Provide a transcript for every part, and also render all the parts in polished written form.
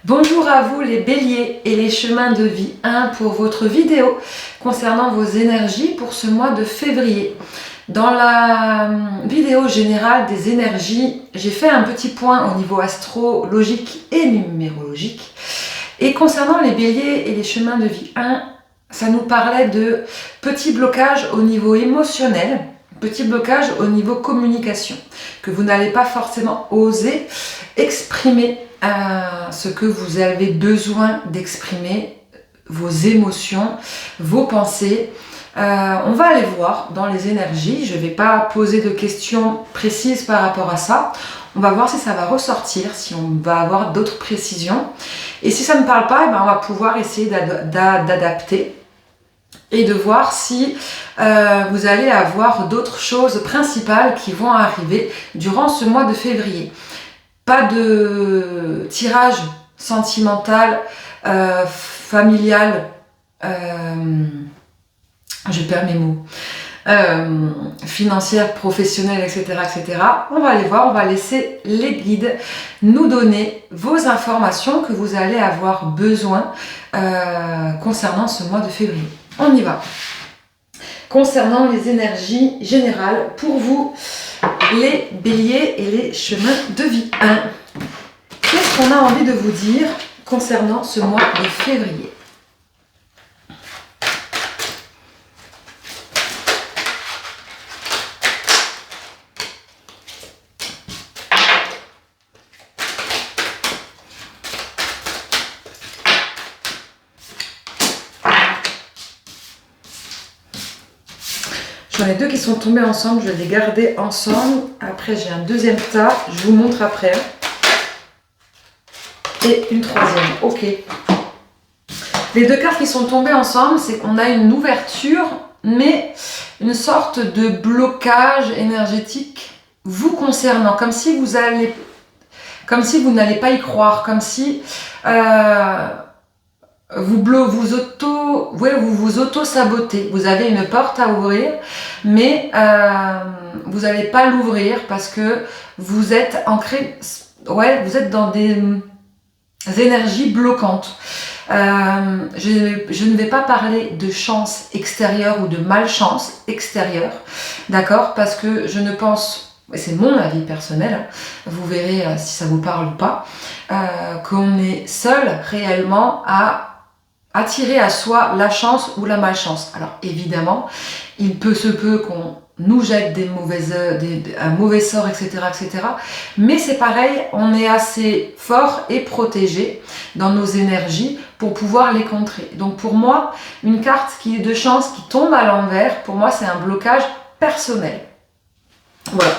Bonjour à vous les béliers et les chemins de vie 1 pour votre vidéo concernant vos énergies pour ce mois de février. Dans la vidéo générale des énergies, j'ai fait un petit point au niveau astrologique et numérologique. Et concernant les béliers et les chemins de vie 1, ça nous parlait de petits blocages au niveau émotionnel, petits blocages au niveau communication, que vous n'allez pas forcément oser exprimer ce que vous avez besoin d'exprimer, vos émotions, vos pensées. On va aller voir dans les énergies, je ne vais pas poser de questions précises par rapport à ça. On va voir si ça va ressortir, si on va avoir d'autres précisions. Et si ça ne parle pas, on va pouvoir essayer d'adapter et de voir si vous allez avoir d'autres choses principales qui vont arriver durant ce mois de février. Pas de tirage sentimental, familial, je perds mes mots, financière, professionnelle, etc., etc. On va aller voir, on va laisser les guides nous donner vos informations que vous allez avoir besoin concernant ce mois de février. On y va. Concernant les énergies générales pour vous, les béliers et les chemins de vie 1. Qu'est-ce qu'on a envie de vous dire concernant ce mois de février ? J'en ai deux qui sont tombés ensemble, je vais les garder ensemble. Après, j'ai un deuxième tas, je vous montre après. Et une troisième, ok. Les deux cartes qui sont tombées ensemble, c'est qu'on a une ouverture, mais une sorte de blocage énergétique vous concernant, comme si vous n'allez pas y croire, comme si vous vous auto-sabotez. Vous avez une porte à ouvrir, mais vous n'allez pas l'ouvrir parce que vous êtes ancré, vous êtes dans des énergies bloquantes. Je ne vais pas parler de chance extérieure ou de malchance extérieure, d'accord? Parce que je ne pense, et c'est mon avis personnel, vous verrez si ça vous parle ou pas, qu'on est seul réellement à attirer à soi la chance ou la malchance. Alors évidemment, il se peut qu'on nous jette un mauvais sort, etc., etc. Mais c'est pareil, on est assez fort et protégé dans nos énergies pour pouvoir les contrer. Donc pour moi, une carte qui est de chance, qui tombe à l'envers, pour moi c'est un blocage personnel. Voilà,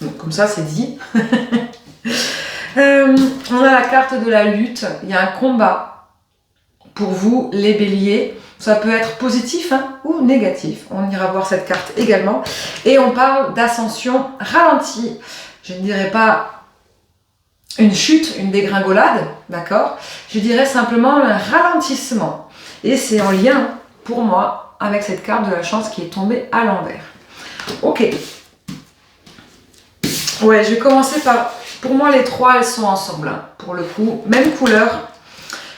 donc, comme ça c'est dit. On a la carte de la lutte, il y a un combat. Pour vous, les béliers, ça peut être positif ou négatif. On ira voir cette carte également. Et on parle d'ascension ralentie. Je ne dirais pas une chute, une dégringolade, d'accord ? Je dirais simplement un ralentissement. Et c'est en lien, pour moi, avec cette carte de la chance qui est tombée à l'envers. Ok. Ouais, je vais commencer par... Pour moi, les trois, elles sont ensemble. Pour le coup, même couleur.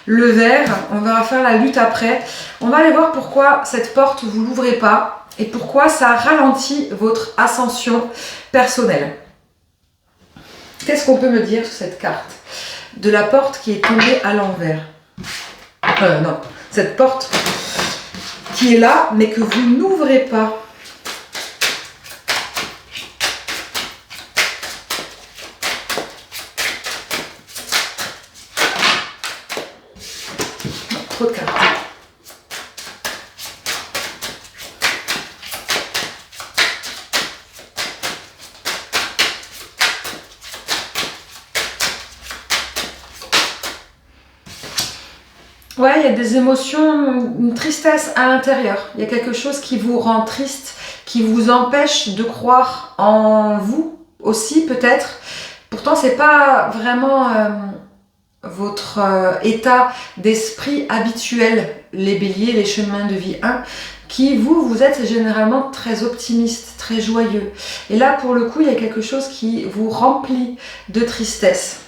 Le vert, on va faire la lutte après. On va aller voir pourquoi cette porte, vous ne l'ouvrez pas et pourquoi ça ralentit votre ascension personnelle. Qu'est-ce qu'on peut me dire sur cette carte de la porte qui est tombée à l'envers? Non, cette porte qui est là, mais que vous n'ouvrez pas. De cartes. Ouais, il y a des émotions, une tristesse à l'intérieur. Il y a quelque chose qui vous rend triste, qui vous empêche de croire en vous aussi peut-être. Pourtant, c'est pas vraiment votre état d'esprit habituel, les béliers, les chemins de vie 1, qui vous êtes généralement très optimiste, très joyeux. Et là, pour le coup, il y a quelque chose qui vous remplit de tristesse.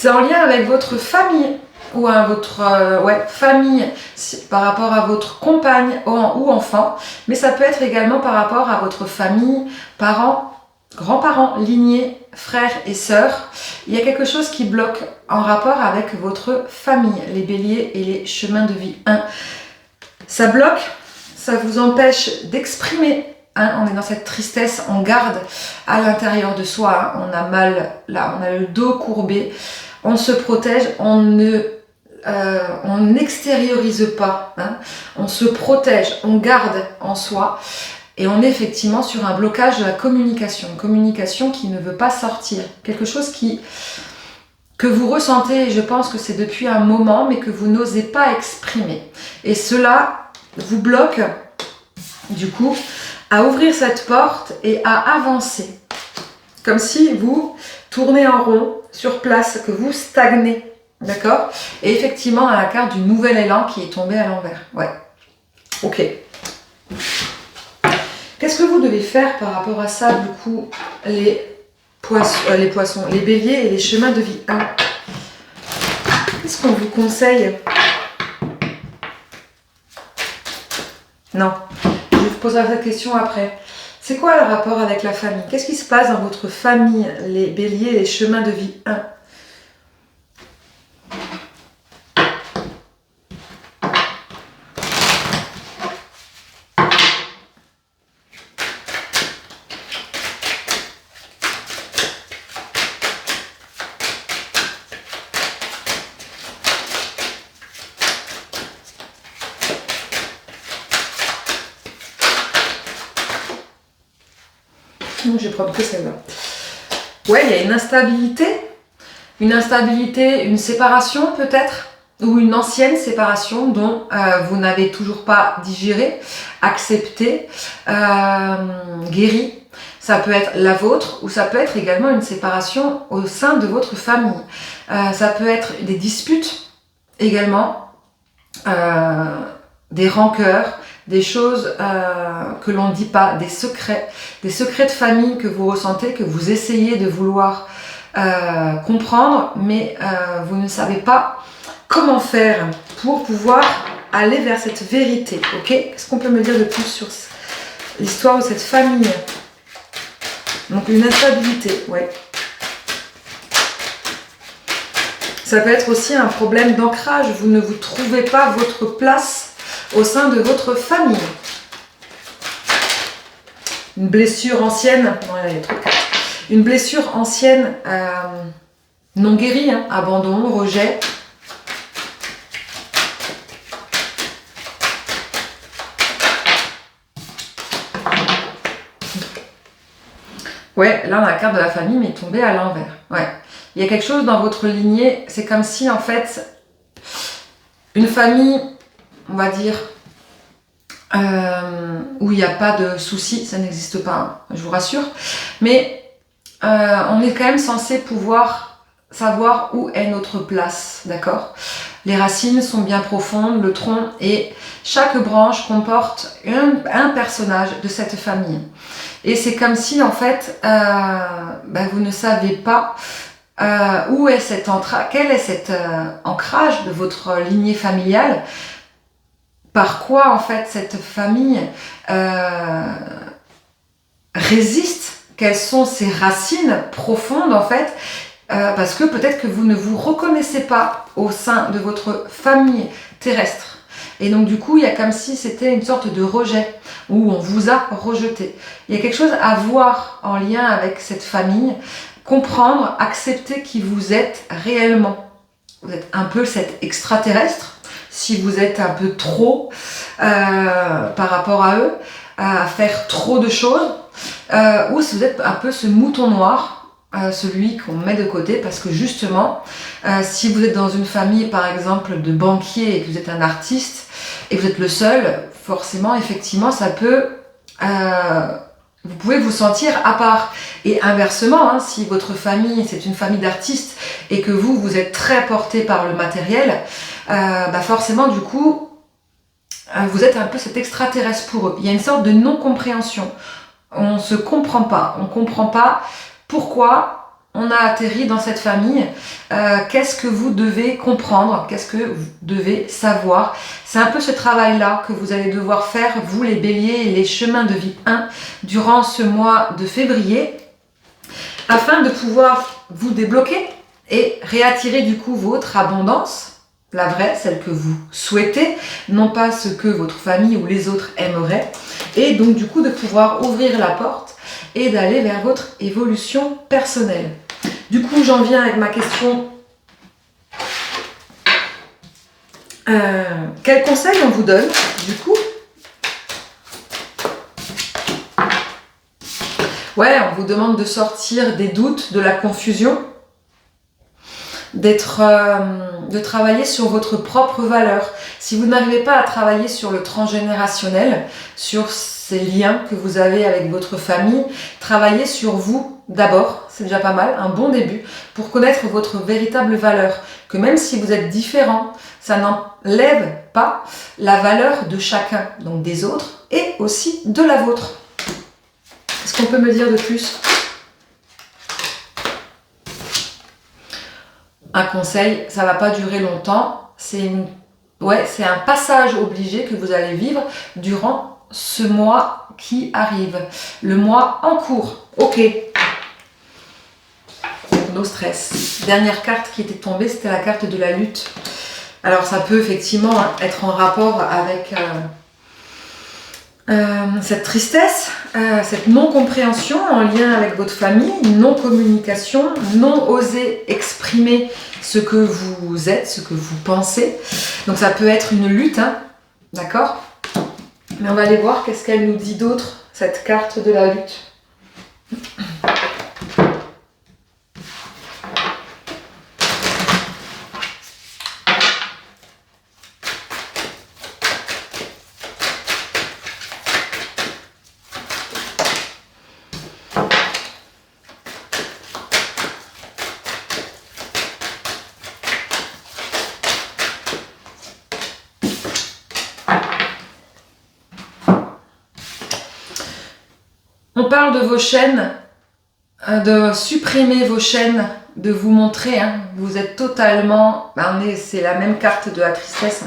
C'est en lien avec votre famille ou à votre famille par rapport à votre compagne ou enfant, mais ça peut être également par rapport à votre famille, parents, grands-parents, lignée, frères et sœurs. Il y a quelque chose qui bloque en rapport avec votre famille, les béliers et les chemins de vie 1. Ça bloque, ça vous empêche d'exprimer. On est dans cette tristesse, on garde à l'intérieur de soi, on a mal là, on a le dos courbé, on se protège, on n'extériorise pas, on se protège, on garde en soi et on est effectivement sur un blocage de la communication, une communication qui ne veut pas sortir, quelque chose que vous ressentez, et je pense que c'est depuis un moment, mais que vous n'osez pas exprimer. Et cela vous bloque, du coup, à ouvrir cette porte et à avancer. Comme si vous tournez en rond sur place, que vous stagnez. D'accord? Et effectivement, à la carte du nouvel élan qui est tombé à l'envers. Ouais. Ok. Qu'est-ce que vous devez faire par rapport à ça, du coup, les poissons, les béliers et les chemins de vie 1? Qu'est-ce qu'on vous conseille? Non. Je vous poserai cette question après. C'est quoi le rapport avec la famille? Qu'est-ce qui se passe dans votre famille, les béliers et les chemins de vie 1? Non, je vais prendre que celle-là. Ouais, il y a une instabilité, une séparation peut-être, ou une ancienne séparation dont vous n'avez toujours pas digéré, accepté, guéri. Ça peut être la vôtre ou ça peut être également une séparation au sein de votre famille. Ça peut être des disputes également, des rancœurs, des choses que l'on ne dit pas, des secrets de famille que vous ressentez, que vous essayez de vouloir comprendre, mais vous ne savez pas comment faire pour pouvoir aller vers cette vérité. Ok? Qu'est-ce qu'on peut me dire de plus sur l'histoire de cette famille? Donc une instabilité, ouais. Ça peut être aussi un problème d'ancrage, vous ne vous trouvez pas votre place au sein de votre famille. Une blessure ancienne, non, il y a trop de cartes. Une blessure ancienne non guérie, abandon, rejet. Ouais, là on a la carte de la famille mais tombée à l'envers. Ouais. Il y a quelque chose dans votre lignée, c'est comme si en fait une famille, on va dire, où il n'y a pas de soucis, ça n'existe pas, je vous rassure, mais on est quand même censé pouvoir savoir où est notre place, d'accord? Les racines sont bien profondes, le tronc, et chaque branche comporte un personnage de cette famille. Et c'est comme si en fait, vous ne savez pas où est quel est cet ancrage de votre lignée familiale. Par quoi en fait cette famille résiste? Quelles sont ses racines profondes en fait? Parce que peut-être que vous ne vous reconnaissez pas au sein de votre famille terrestre. Et donc du coup, il y a comme si c'était une sorte de rejet, où on vous a rejeté. Il y a quelque chose à voir en lien avec cette famille, comprendre, accepter qui vous êtes réellement. Vous êtes un peu cet extraterrestre, si vous êtes un peu trop par rapport à eux, à faire trop de choses, ou si vous êtes un peu ce mouton noir, celui qu'on met de côté, parce que justement, si vous êtes dans une famille par exemple de banquiers et que vous êtes un artiste, et que vous êtes le seul, forcément, effectivement, ça peut... vous pouvez vous sentir à part. Et inversement, si votre famille, c'est une famille d'artistes, et que vous êtes très porté par le matériel, forcément, du coup, vous êtes un peu cet extraterrestre pour eux. Il y a une sorte de non-compréhension. On ne se comprend pas. On ne comprend pas pourquoi on a atterri dans cette famille. Qu'est-ce que vous devez comprendre? Qu'est-ce que vous devez savoir? C'est un peu ce travail-là que vous allez devoir faire, vous les béliers et les chemins de vie 1, durant ce mois de février, afin de pouvoir vous débloquer et réattirer du coup votre abondance, la vraie, celle que vous souhaitez, non pas ce que votre famille ou les autres aimeraient, et donc du coup de pouvoir ouvrir la porte et d'aller vers votre évolution personnelle. Du coup, j'en viens avec ma question. Quel conseil on vous donne, du coup? Ouais, on vous demande de sortir des doutes, de la confusion, de travailler sur votre propre valeur. Si vous n'arrivez pas à travailler sur le transgénérationnel, sur ces liens que vous avez avec votre famille, travaillez sur vous d'abord, c'est déjà pas mal, un bon début, pour connaître votre véritable valeur. Que même si vous êtes différent, ça n'enlève pas la valeur de chacun, donc des autres, et aussi de la vôtre. Est-ce qu'on peut me dire de plus? Un conseil, ça va pas durer longtemps, c'est un passage obligé que vous allez vivre durant ce mois qui arrive, le mois en cours. Ok. No stress. Dernière carte qui était tombée, c'était la carte de la lutte. Alors ça peut effectivement être en rapport avec cette tristesse, cette non-compréhension en lien avec votre famille, non-communication, non oser exprimer ce que vous êtes, ce que vous pensez. Donc ça peut être une lutte, hein, d'accord? Mais on va aller voir qu'est-ce qu'elle nous dit d'autre, cette carte de la lutte. On parle de vos chaînes, de supprimer vos chaînes, de vous montrer, vous êtes totalement, c'est la même carte de la tristesse,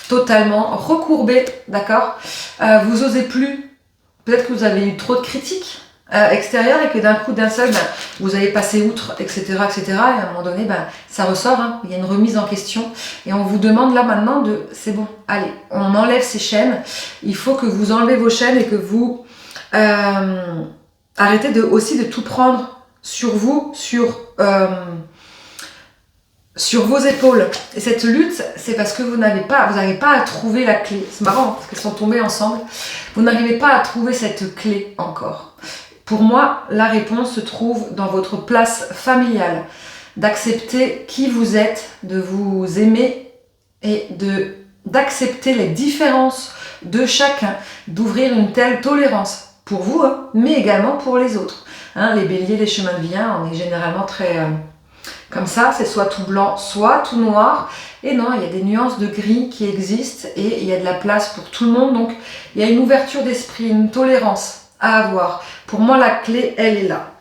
totalement recourbé, d'accord? Vous osez plus, peut-être que vous avez eu trop de critiques extérieures et que d'un coup, d'un seul, vous avez passé outre, etc., etc. Et à un moment donné, ça ressort, il y a une remise en question et on vous demande là maintenant c'est bon, allez, on enlève ces chaînes, il faut que vous enlevez vos chaînes et que vous arrêtez aussi de tout prendre sur vous, sur vos épaules. Et cette lutte, c'est parce que vous n'arrivez pas à trouver la clé. C'est marrant parce qu'elles sont tombées ensemble. Vous n'arrivez pas à trouver cette clé encore. Pour moi, la réponse se trouve dans votre place familiale. D'accepter qui vous êtes, de vous aimer et d'accepter les différences de chacun, d'ouvrir une telle tolérance pour vous, mais également pour les autres. Les béliers, les chemins de vie, on est généralement très comme ça, c'est soit tout blanc, soit tout noir. Et non, il y a des nuances de gris qui existent et il y a de la place pour tout le monde. Donc, il y a une ouverture d'esprit, une tolérance à avoir. Pour moi, la clé, elle est là.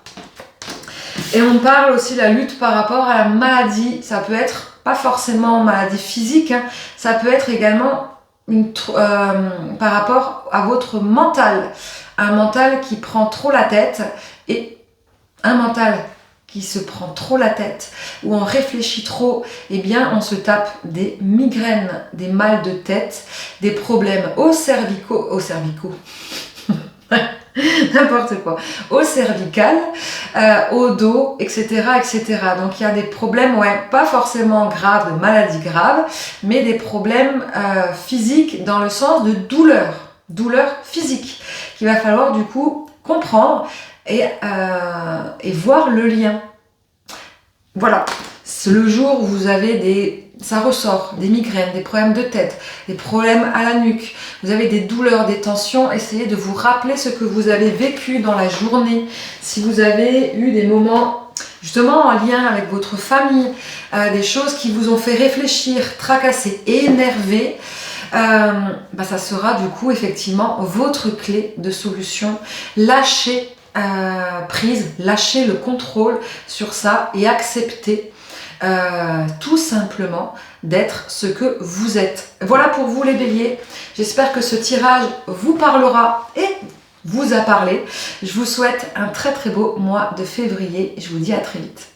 Et on parle aussi de la lutte par rapport à la maladie. Ça peut être pas forcément maladie physique, ça peut être également par rapport à votre mental. Un mental qui prend trop la tête et un mental qui se prend trop la tête, où on réfléchit trop, eh bien on se tape des migraines, des mal de tête, des problèmes aux cervicaux, n'importe quoi, au cervical, au dos, etc., etc. Donc il y a des problèmes, pas forcément graves, de maladies graves, mais des problèmes physiques dans le sens de douleur physique, qu'il va falloir du coup comprendre et voir le lien. Voilà, c'est le jour où vous avez ça ressort, des migraines, des problèmes de tête, des problèmes à la nuque, vous avez des douleurs, des tensions, essayez de vous rappeler ce que vous avez vécu dans la journée. Si vous avez eu des moments justement en lien avec votre famille, des choses qui vous ont fait réfléchir, tracasser, énerver, ça sera du coup effectivement votre clé de solution. Lâchez prise, lâcher le contrôle sur ça et accepter tout simplement d'être ce que vous êtes. Voilà pour vous les béliers. J'espère que ce tirage vous parlera et vous a parlé. Je vous souhaite un très très beau mois de février. Je vous dis à très vite.